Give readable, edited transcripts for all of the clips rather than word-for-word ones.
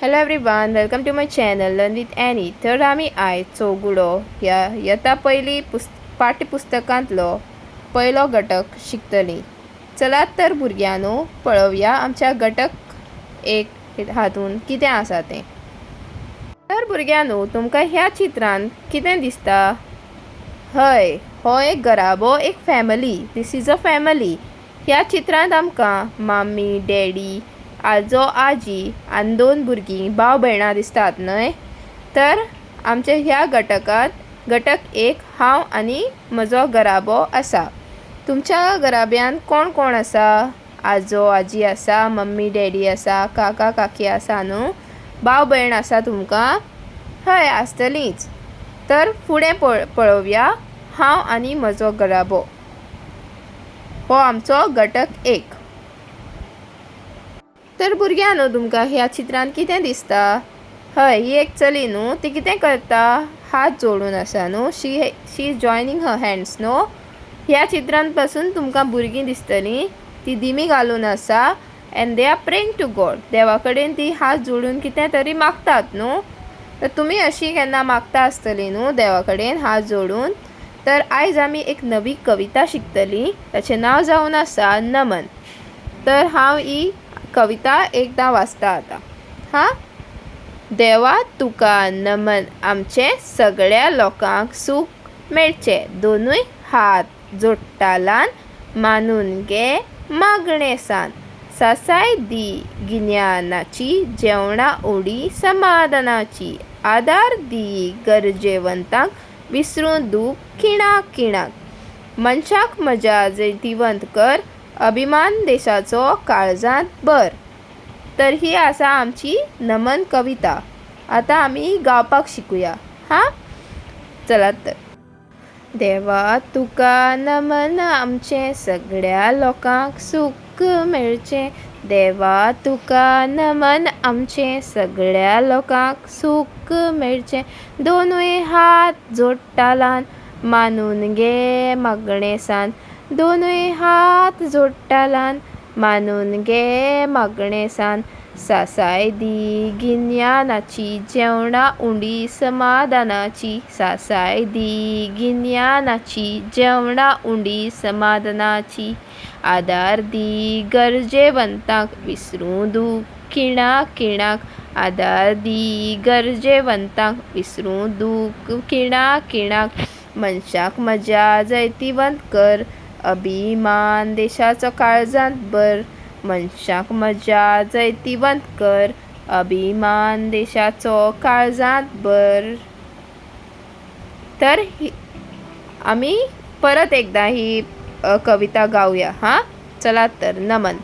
Hello everyone, welcome to my channel learn with Annie. तर आमी आयज चौगुडो ह्या येता पयली पाठ्यपुस्तकांतलो पयलो घटक शिकतलीं. चलात तर भुरग्यांनो पळोवया आमच्या घटक एक हातून कितें आसा तें. तर भुरग्यांनो तुमकां ह्या चित्रांत कितें दिसता? हय, हो एक घराबो, एक family. This is a family. ह्या चित्रांत आमकां मम्मी, डॅडी, आजो, आजी आनी दोन भुरगीं भाव भयणां दिसतात न्हय. तर आमच्या ह्या घटकांत घटक एक हांव आनी म्हजो घराबो आसा. तुमच्या घराब्यान कोण कोण आसा? आजो आजी आसा, मम्मी डॅडी आसा, काका काकी आसा न्हू. भाव भयण आसा तुमकां? हय, आसतलींच. तर फुडें पळोवया हांव आनी म्हजो घराबो. हो आमचो घटक एक. तर भुरग्यांनो तुमकां ह्या चित्रांत कितें दिसता? हय, ही एक चली न्हू. ती कितें करता? हात जोडून आसा न्हू. She is joining her hands न्हू. ह्या चित्रांत पासून तुमकां भुरगीं दिसतलीं. ती दिमी घालून आसा and they are praying to God. देवा कडेन ती हात जोडून कितें तरी मागतात न्हू. तर तुमी अशी केन्ना मागता आसतलीं न्हू देवा कडेन हात जोडून. तर आयज आमी एक नवी कविता शिकतलीं. ताचें नांव जावन आसा नमन. तर हांव ही कविता एकदां वाचता आतां. हां. देवा तुका नमन, आमचे सगळ्या लोकांक सूख मेळचे. दोनूय हात जोडटालान मानून घे मागणेसान. सासाय दी गिन्यानाची, जेवणा उडी समाधानाची. आदार दी गरजेवंतांक, विसरून दूख खिणाक खिणाक. मनशाक मजा जैतिवंत कर, अभिमान देशाचो काळजांत भर. तर ही आसा आमची नमन कविता. आतां आमी गावपाक शिकुया. हां. चलात तर. देवा तुका नमन, आमचे सगळ्या लोकांक सूख मेळचे. देवा तुका नमन, आमचे सगळ्या लोकांक सूख मेळचे. दोनूय हात जोडटालान मानून घे मागणेसान. दोनूय हात जोडटालान मानून घे मागणेसान. सासाय दी गिन्यानाची, जेवणा उंडी समाधानाची. सासाय दी गिन्यानाची, जेवणा उंडी समाधानाची. आदार दी गरजेवंतांक, विसरूं दूख खिणाक खिणाक. आदार दी गरजेवंतांक, विसरूं दूख खिणाक खिणाक. मनशाक मजा जैतिवंत कर, अभिमान देशाचो काळजांत भर. मनशाक मजा जैतिवंत कर, अभिमान देशाचो काळजांत भर. तर आमी परत एकदां ही कविता गावया. हां. चलात तर. नमन.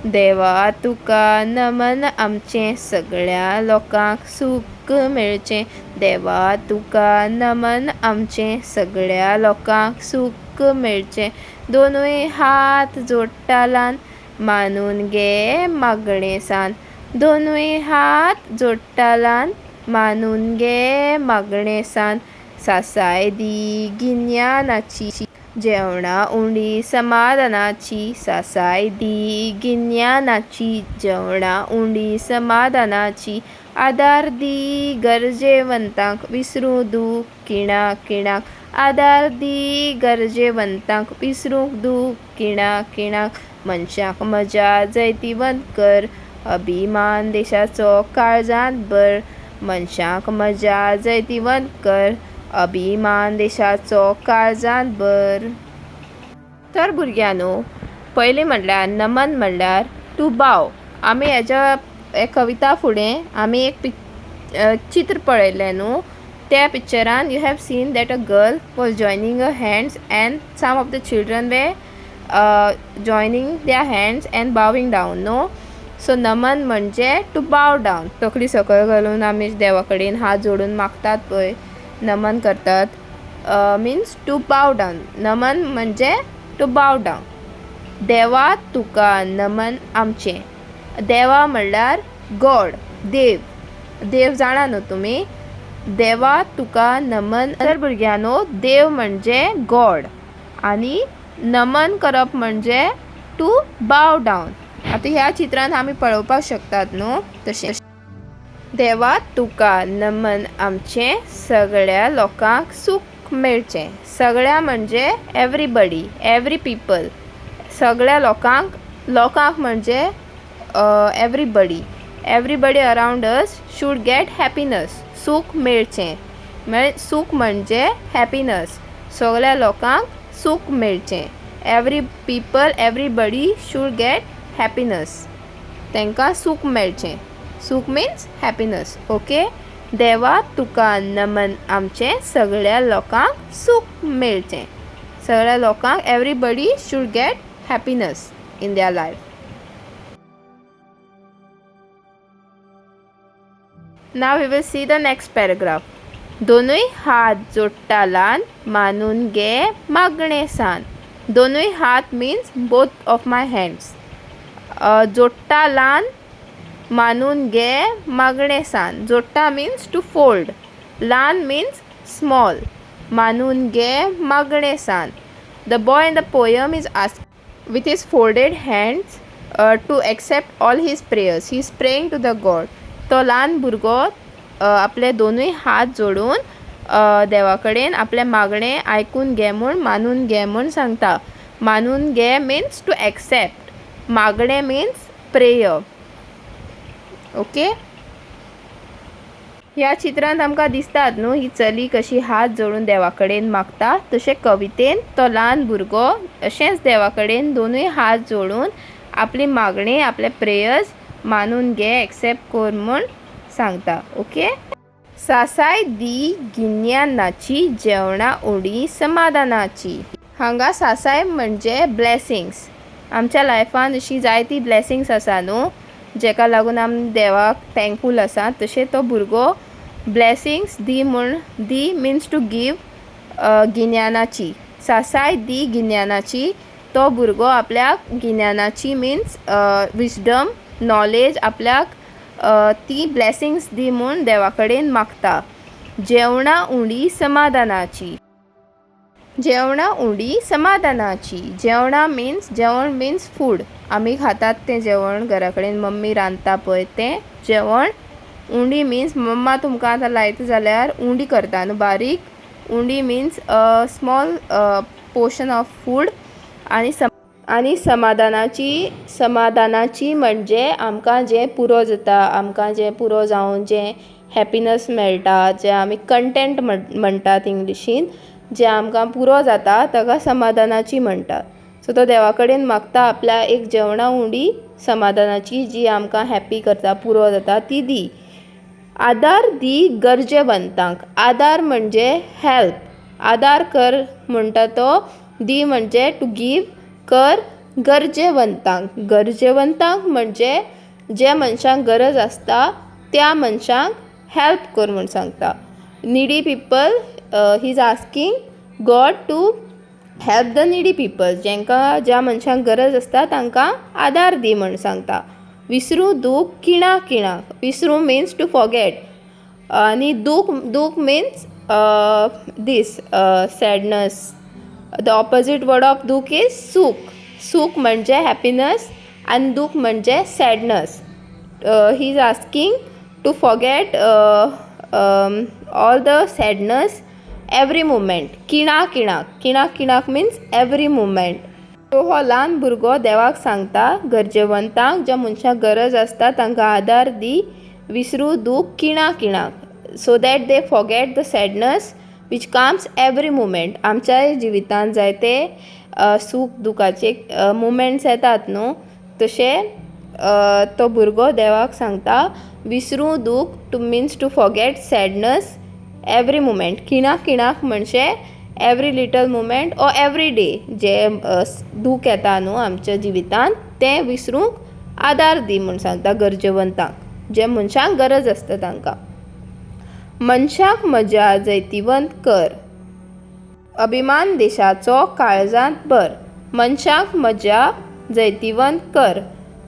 देवा तुका नमन, आमचे सगळ्या लोकांक सूख मेळचे. देवा तुका नमन, आमचे सगळ्या लोकांक सूख मेळचे. दोनूय हात जोडटालान मानून घे मागणेसान. दोनूय हात जोडटालान मानून घे मागणेसान. सासाय दी गिन्यानाची, जेवणा उंडी समाधानाची. सासाय दी गिन्यानाची, जेवणा उंडी समाधानाची. आदार दी गरजेवंतांक, विसरूं दूख खिणाक खिणाक. आदार दी गरजेवंतांक, विसरूं दूख खिणाक खिणाक. मनशाक मजा जैतिवंत कर, अभिमान देशाचो काळजांत भर. मनशाक मजा जैतिवंत कर, अभिमान देशाचो काळजांत भर. तर भुरग्यांनो पयलीं म्हणल्यार नमन म्हणल्यार टू बाव. आमी हे कविता फुडें आमी एक चित्र पळयल्लें न्हू. त्या पिक्चरान you have seen that a girl was joining her hands and some of the children were joining their hands and bowing down नो. सो नमन म्हणजे टू बाव डावन. तकली सकयल घालून आमी देवा कडेन हात जोडून मागतात पळय, नमन करतात. मिन्स टू बाव डावन. नमन म्हणजे टू बाव डावन. देवा तुका नमन, आमचे. देवा म्हणल्यार गॉड, देव. देव जाणा न्हू तुमी. देवा तुका नमन. तर भुरग्यांनो देव म्हणजे गॉड आनी नमन करप म्हणजे टू बाव डावन. आतां ह्या चित्रांत आमी पळोवपाक शकतात न्हू तशें. देवा तुका नमन आमचें सगळ्या लोकांक सूख मेळचें. सगळ्या म्हणजे एवरीबडी, एवरी पीपल. सगळ्या लोकांक म्हणजे everybody. Everybody around us should gate हॅपीनस. सूख मेळचें. सूख म्हणजे हॅपीनस. सगळ्या लोकांक सूख मेळचें. Every people, everybody should gate हॅपीनस. तांकां सूख मेळचें. सूख मीन्स हॅपीनस. ओके. देवा तुका नमन आमचें सगळ्या लोकांक सूख मेळचें. सगळ्या लोकांक एवरीबडी शूड गेट हॅपीनस in their life. Now we will see the next paragraph. दोनूय हात जोडटालान मानून घे मागणे सान. दोनूय हात means both of my hands. जोडटालान मानून घे मागणे सान. जोडटा मीन्स टू फोल्ड. ल्हान मीन्स स्मॉल. मानून घे मागणे सान. The boy in the poem is asked with his folded hands to accept all his prayers. He is praying to the God. तो ल्हान भुरगो आपले दोनूय हात जोडून देवा कडेन आपले मागणे आयकून घे म्हूण, मानून घे म्हूण सांगता. मानून घे मीन्स टू एक्सेप्ट. मागणे मीन्स प्रेयर. ओके. ह्या चित्रांत आमकां दिसतात न्हू ही चली कशी हात जोडून देवा कडेन मागता. तशें कवितेन तो ल्हान भुरगो अशेंच देवा कडेन दोनूय हात जोडून आपली मागणी, आपले प्रेयर्स मानून घे, एक्सेप्ट कर म्हूण सांगता. ओके. सासाय दी गिन्यानाची जेवणा उडी समाधानाची. हांगा सासाय म्हणजे ब्लेसिंग्स. आमच्या लायफान अशी जायती ब्लेसिंग्स आसा न्हू जेका लागून आमी देवाक थँकफूल आसा. तशें तो भुरगो ब्लेसिंग्स दी म्हूण, दी मिन्स टू गीव, गिन्यानाची. सासाय दी गिन्यानाची. तो भुरगो आपल्याक गिन्यानाची मिन्स विजडम, नॉलेज, आपल्याक ती ब्लेसिंग्स दी म्हूण देवा कडेन मागता. जेवणा उडी समाधानाची. जेवणा उडी समाधानाची. जेवणा मिन्स, जेवण मिन्स फूड. आमी खातात तें जेवण, घरा कडेन मम्मी रांदता पळय तें जेवण. उंडी मिन्स मम्मा तुमकां आतां लायता जाल्यार उंडी करता न्हू बारीक. उंडी mince small portion of food. आनी समाधानाची म्हणजे आमकां जें पुरो जाता, आमकां जें पुरो जावन जें हॅपिनस मेळटा, जें आमी कंटेंट म्हणटात इंग्लिशीन, जें आमकां पुरो जाता ताका समाधानाची म्हणटात. सो तो देवा कडेन मागता आपल्या एक जेवणा उंडी समाधानाची जी आमकां हॅप्पी करता, पुरो जाता ती दी. आदार दी गरजेवंतांक. आदार म्हणजे हेल्प. आदार कर म्हणटा तो. दी म्हणजे टू गीव, कर गरजेवंतांक. गरजेवंतांक म्हणजे जे मनशांक गरज आसता त्या मनशांक हेल्प कर म्हूण सांगता. Needy people, he is asking God to help the needy people. जेंकां ज्या मनशांक गरज आसता तांकां आदार दी म्हूण सांगता. विसरू दूख किणाक. विसरू मिन्स टू फॉरगेट. आनी दूख means this sadness. The opposite word of दूख इज सूख. सूख म्हणजे हॅपीनस आनी दूख म्हणजे sadness. He is asking to forget all the sadness every moment. किणाक मिन्स एवरी मुमेंट. तो हो ल्हान भुरगो देवाक सांगता गरजेवंतांक, ज्या मनशाक गरज आसता तांकां आदार दी. विसरू दूख किणाक so that they forget the सॅडनस वीच कम्स एवरी मुमेंट. आमच्याय जिवितांत जायते सूख दुखाचे मुमेंट्स येतात न्हू. तशें तो भुरगो देवाक सांगता विसरू दूख to means to forget sadness every moment. किणाक म्हणजे every little moment or every day जे दूख येता न्हू आमच्या जिवितांत तें विसरूंक आदार दी म्हूण सांगता गरजेवंतांक, जे मनशांक गरज आसता तांकां. मनशाक म्हज्या जैतिवंत कर. अभिमान देशाचो काळजांत भर. मनशाक म्हज्या जैतिवंत कर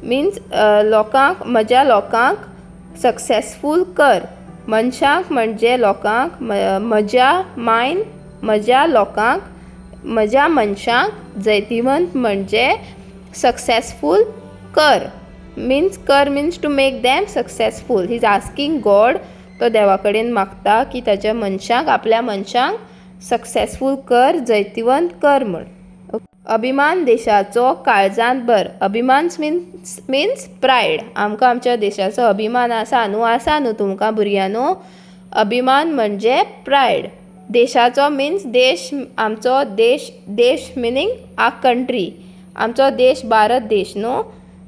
मिन्स लोकांक, म्हज्या लोकांक सक्सेसफूल कर. मनशाक म्हणजे लोकांक, म्हज्या मायन म्हज्या लोकांक, म्हज्या मनशांक जैतिवंत म्हणजे सक्सेसफूल कर. Means to make them successful. He is asking God. तो देवा कडेन मागता की ताच्या मनशांक, आपल्या मनशांक सक्सेसफूल कर, जैतिवंत कर म्हण. अभिमान देशाचो काळजांत भर. अभिमान मिन्स प्रायड. आमकां आमच्या देशाचो अभिमान आसा न्हू तुमकां भुरग्यांनो. अभिमान म्हणजे प्रायड. देशाचो मिन्स देश, आमचो देश मिनींग आ कंट्री. आमचो देश भारत देश न्हू.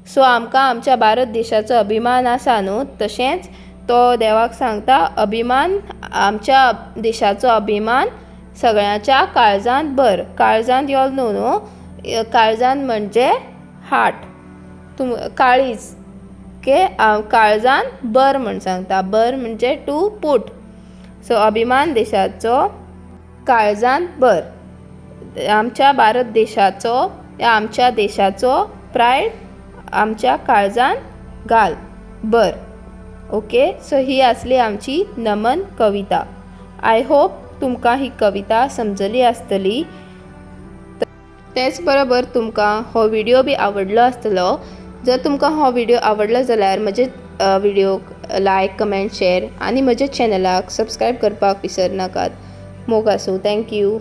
सो आमकां आमच्या भारत देशाचो अभिमान आसा न्हू. तशेंच तो देवाक सांगता अभिमान, आमच्या देशाचो अभिमान सगळ्यांच्या काळजांत भर. काळजांत यो न्हू. काळजांत म्हणजे हार्ट, काळीज. ओके, काळजांत भर म्हण सांगता. भर म्हणजे टू पूट. सो अभिमान देशाचो काळजांत भर. आमच्या भारत देशाचो, आमच्या देशाचो प्रायड आमच्या काळजांत घाल, भर. ओके, सो ही आसली आमची नमन कविता. आय होप तुमकां ही कविता समजली आसतली. तेच बरोबर तुमकां हो व्हिडिओ बी आवडलो आसतलो. जर तुमकां हो व्हिडिओ आवडलो जाल्यार म्हजे व्हिडिओक लायक, कमेंट, शेअर आनी म्हज्या चॅनलाक सबस्क्रायब करपाक विसरनाकात. मोग आसूं. थँक्यू.